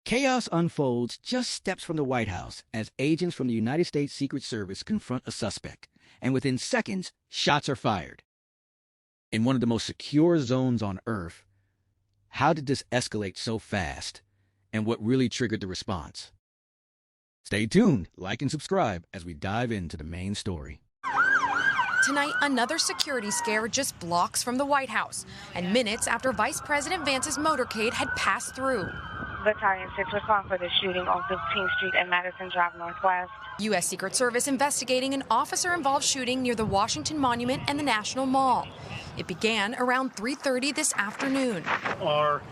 Chaos unfolds just steps from the White House as agents from the United States Secret Service confront a suspect, and within seconds, shots are fired. In one of the most secure zones on Earth, how did this escalate so fast, and what really triggered the response? Stay tuned, like and subscribe as we dive into the main story. Tonight, another security scare just blocks from the White House, and minutes after Vice President Vance's motorcade had passed through. Battalion 6 was called for the shooting on 15th Street and Madison Drive Northwest. U.S. Secret Service investigating an officer-involved shooting near the Washington Monument and the National Mall. It began around 3:30 this afternoon. Our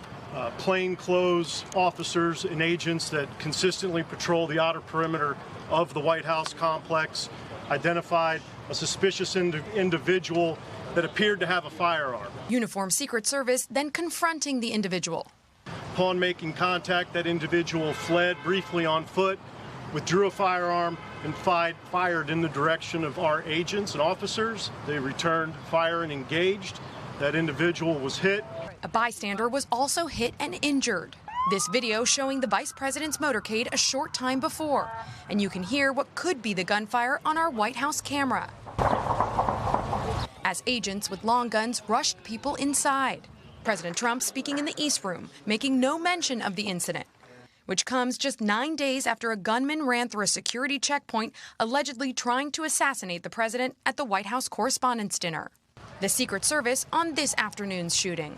plainclothes officers and agents that consistently patrol the outer perimeter of the White House complex identified a suspicious individual that appeared to have a firearm. Uniformed Secret Service then confronting the individual. Upon making contact, that individual fled briefly on foot, withdrew a firearm, and fired in the direction of our agents and officers. They returned fire and engaged. That individual was hit. A bystander was also hit and injured. This video showing the Vice President's motorcade a short time before, and you can hear what could be the gunfire on our White House camera. As agents with long guns rushed people inside. President Trump speaking in the East Room, making no mention of the incident, which comes just 9 days after a gunman ran through a security checkpoint, allegedly trying to assassinate the president at the White House Correspondents' Dinner. The Secret Service on this afternoon's shooting.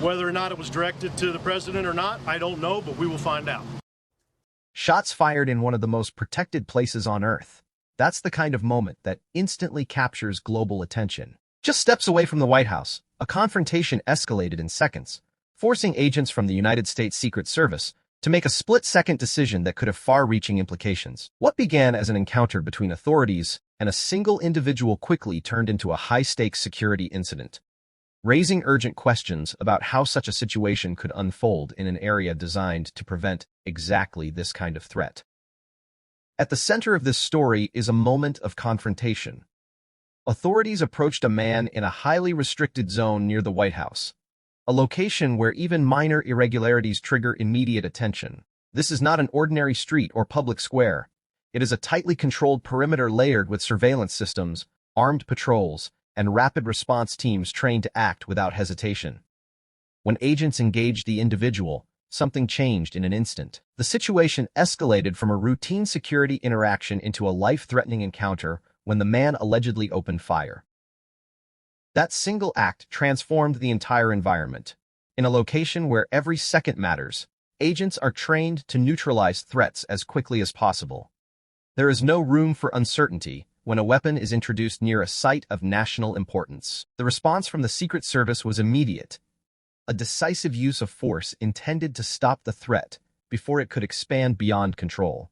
Whether or not it was directed to the president or not, I don't know, but we will find out. Shots fired in one of the most protected places on Earth. That's the kind of moment that instantly captures global attention. Just steps away from the White House, a confrontation escalated in seconds, forcing agents from the United States Secret Service to make a split-second decision that could have far-reaching implications. What began as an encounter between authorities and a single individual quickly turned into a high-stakes security incident, raising urgent questions about how such a situation could unfold in an area designed to prevent exactly this kind of threat. At the center of this story is a moment of confrontation. Authorities approached a man in a highly restricted zone near the White House, a location where even minor irregularities trigger immediate attention. This is not an ordinary street or public square. It is a tightly controlled perimeter layered with surveillance systems, armed patrols, and rapid response teams trained to act without hesitation. When agents engaged the individual, something changed in an instant. The situation escalated from a routine security interaction into a life-threatening encounter when the man allegedly opened fire. That single act transformed the entire environment. In a location where every second matters, agents are trained to neutralize threats as quickly as possible. There is no room for uncertainty when a weapon is introduced near a site of national importance. The response from the Secret Service was immediate, a decisive use of force intended to stop the threat before it could expand beyond control.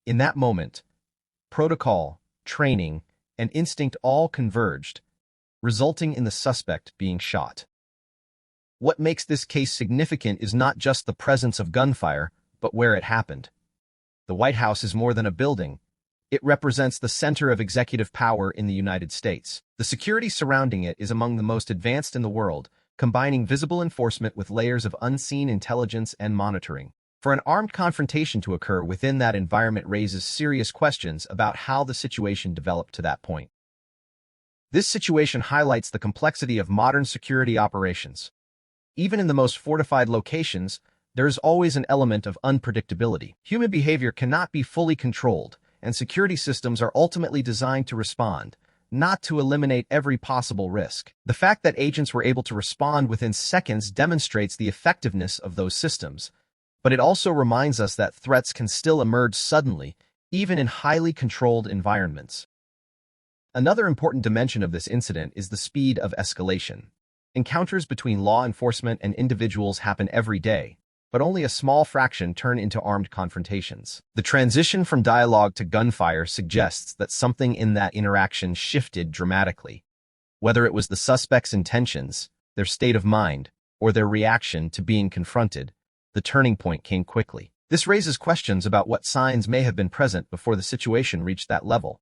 In that moment, protocol, training, and instinct all converged, resulting in the suspect being shot. What makes this case significant is not just the presence of gunfire, but where it happened. The White House is more than a building. It represents the center of executive power in the United States. The security surrounding it is among the most advanced in the world, combining visible enforcement with layers of unseen intelligence and monitoring. For an armed confrontation to occur within that environment raises serious questions about how the situation developed to that point. This situation highlights the complexity of modern security operations. Even in the most fortified locations, there is always an element of unpredictability. Human behavior cannot be fully controlled, and security systems are ultimately designed to respond, not to eliminate every possible risk. The fact that agents were able to respond within seconds demonstrates the effectiveness of those systems, but it also reminds us that threats can still emerge suddenly, even in highly controlled environments. Another important dimension of this incident is the speed of escalation. Encounters between law enforcement and individuals happen every day, but only a small fraction turn into armed confrontations. The transition from dialogue to gunfire suggests that something in that interaction shifted dramatically. Whether it was the suspect's intentions, their state of mind, or their reaction to being confronted, the turning point came quickly. This raises questions about what signs may have been present before the situation reached that level.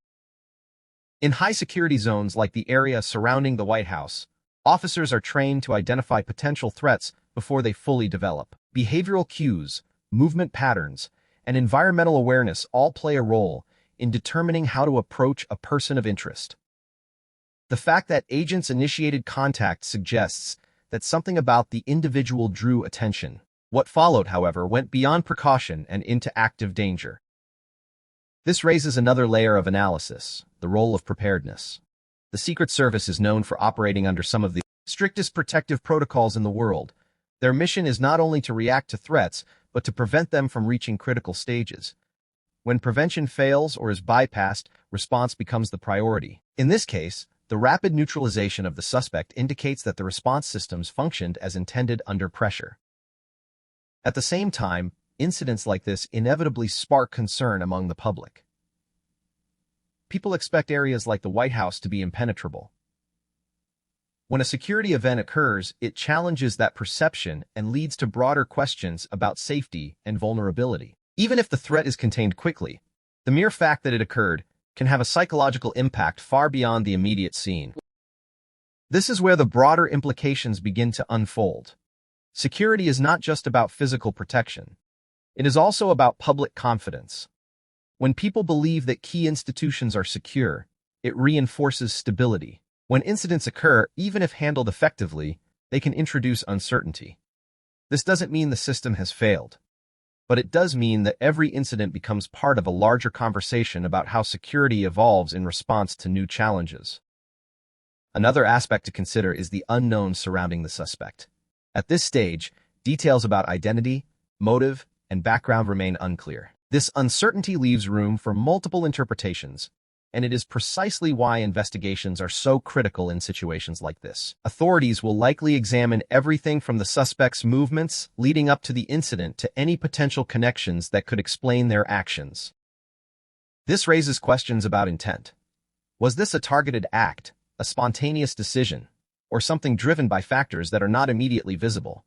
In high-security zones like the area surrounding the White House, officers are trained to identify potential threats before they fully develop. Behavioral cues, movement patterns, and environmental awareness all play a role in determining how to approach a person of interest. The fact that agents initiated contact suggests that something about the individual drew attention. What followed, however, went beyond precaution and into active danger. This raises another layer of analysis, the role of preparedness. The Secret Service is known for operating under some of the strictest protective protocols in the world. Their mission is not only to react to threats, but to prevent them from reaching critical stages. When prevention fails or is bypassed, response becomes the priority. In this case, the rapid neutralization of the suspect indicates that the response systems functioned as intended under pressure. At the same time, incidents like this inevitably spark concern among the public. People expect areas like the White House to be impenetrable. When a security event occurs, it challenges that perception and leads to broader questions about safety and vulnerability. Even if the threat is contained quickly, the mere fact that it occurred can have a psychological impact far beyond the immediate scene. This is where the broader implications begin to unfold. Security is not just about physical protection. It is also about public confidence. When people believe that key institutions are secure, it reinforces stability. When incidents occur, even if handled effectively, they can introduce uncertainty. This doesn't mean the system has failed, but it does mean that every incident becomes part of a larger conversation about how security evolves in response to new challenges. Another aspect to consider is the unknown surrounding the suspect. At this stage, details about identity, motive, and background remain unclear. This uncertainty leaves room for multiple interpretations, and it is precisely why investigations are so critical in situations like this. Authorities will likely examine everything from the suspect's movements leading up to the incident to any potential connections that could explain their actions. This raises questions about intent. Was this a targeted act, a spontaneous decision, or something driven by factors that are not immediately visible?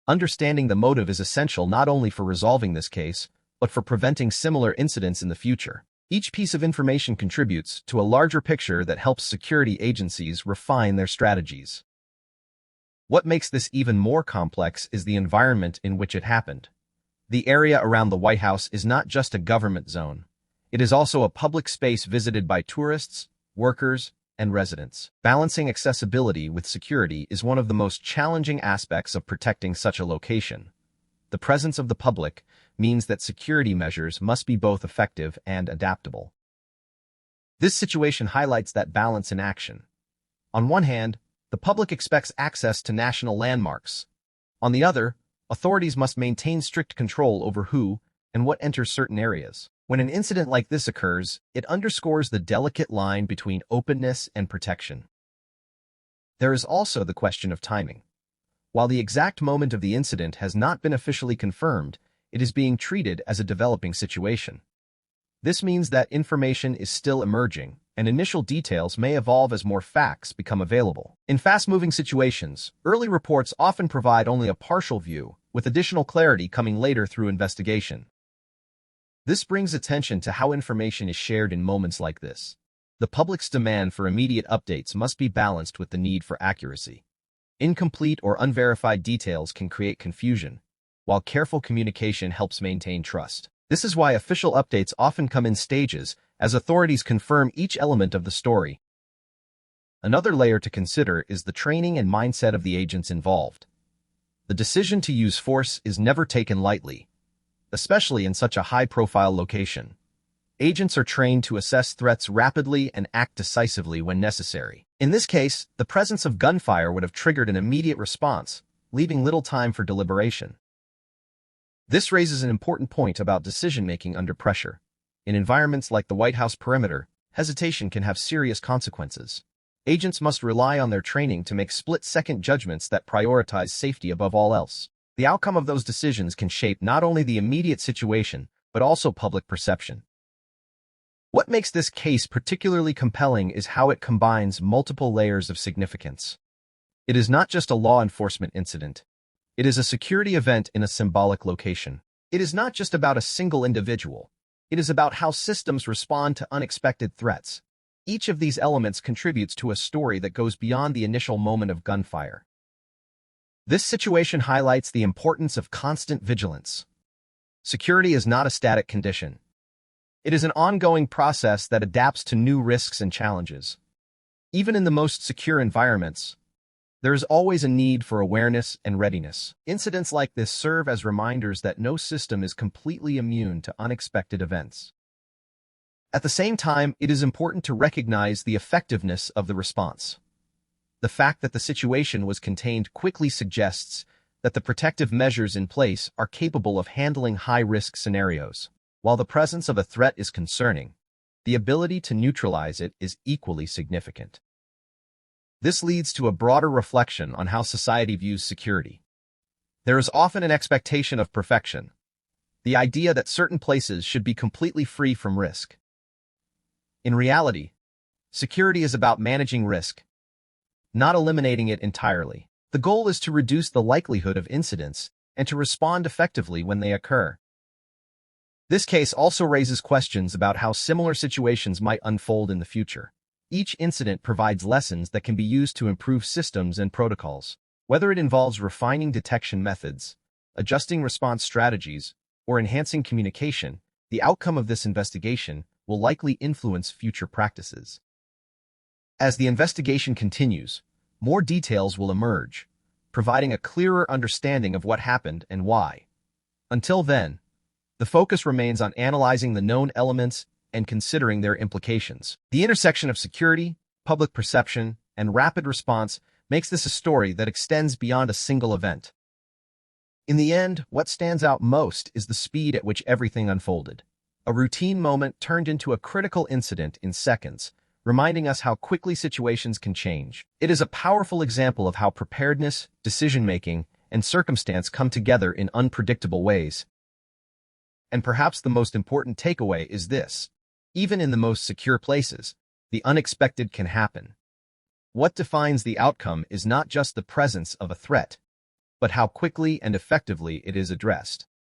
Understanding the motive is essential not only for resolving this case, but for preventing similar incidents in the future. Each piece of information contributes to a larger picture that helps security agencies refine their strategies. What makes this even more complex is the environment in which it happened. The area around the White House is not just a government zone. It is also a public space visited by tourists, workers, and residents. Balancing accessibility with security is one of the most challenging aspects of protecting such a location. The presence of the public means that security measures must be both effective and adaptable. This situation highlights that balance in action. On one hand, the public expects access to national landmarks. On the other, authorities must maintain strict control over who and what enters certain areas. When an incident like this occurs, it underscores the delicate line between openness and protection. There is also the question of timing. While the exact moment of the incident has not been officially confirmed, it is being treated as a developing situation. This means that information is still emerging, and initial details may evolve as more facts become available. In fast-moving situations, early reports often provide only a partial view, with additional clarity coming later through investigation. This brings attention to how information is shared in moments like this. The public's demand for immediate updates must be balanced with the need for accuracy. Incomplete or unverified details can create confusion, while careful communication helps maintain trust. This is why official updates often come in stages, as authorities confirm each element of the story. Another layer to consider is the training and mindset of the agents involved. The decision to use force is never taken lightly, especially in such a high-profile location. Agents are trained to assess threats rapidly and act decisively when necessary. In this case, the presence of gunfire would have triggered an immediate response, leaving little time for deliberation. This raises an important point about decision-making under pressure. In environments like the White House perimeter, hesitation can have serious consequences. Agents must rely on their training to make split-second judgments that prioritize safety above all else. The outcome of those decisions can shape not only the immediate situation, but also public perception. What makes this case particularly compelling is how it combines multiple layers of significance. It is not just a law enforcement incident. It is a security event in a symbolic location. It is not just about a single individual. It is about how systems respond to unexpected threats. Each of these elements contributes to a story that goes beyond the initial moment of gunfire. This situation highlights the importance of constant vigilance. Security is not a static condition. It is an ongoing process that adapts to new risks and challenges. Even in the most secure environments, there is always a need for awareness and readiness. Incidents like this serve as reminders that no system is completely immune to unexpected events. At the same time, it is important to recognize the effectiveness of the response. The fact that the situation was contained quickly suggests that the protective measures in place are capable of handling high-risk scenarios. While the presence of a threat is concerning, the ability to neutralize it is equally significant. This leads to a broader reflection on how society views security. There is often an expectation of perfection, the idea that certain places should be completely free from risk. In reality, security is about managing risk, not eliminating it entirely. The goal is to reduce the likelihood of incidents and to respond effectively when they occur. This case also raises questions about how similar situations might unfold in the future. Each incident provides lessons that can be used to improve systems and protocols. Whether it involves refining detection methods, adjusting response strategies, or enhancing communication, the outcome of this investigation will likely influence future practices. As the investigation continues, more details will emerge, providing a clearer understanding of what happened and why. Until then, the focus remains on analyzing the known elements and considering their implications. The intersection of security, public perception, and rapid response makes this a story that extends beyond a single event. In the end, what stands out most is the speed at which everything unfolded. A routine moment turned into a critical incident in seconds, reminding us how quickly situations can change. It is a powerful example of how preparedness, decision-making, and circumstance come together in unpredictable ways. And perhaps the most important takeaway is this: even in the most secure places, the unexpected can happen. What defines the outcome is not just the presence of a threat, but how quickly and effectively it is addressed.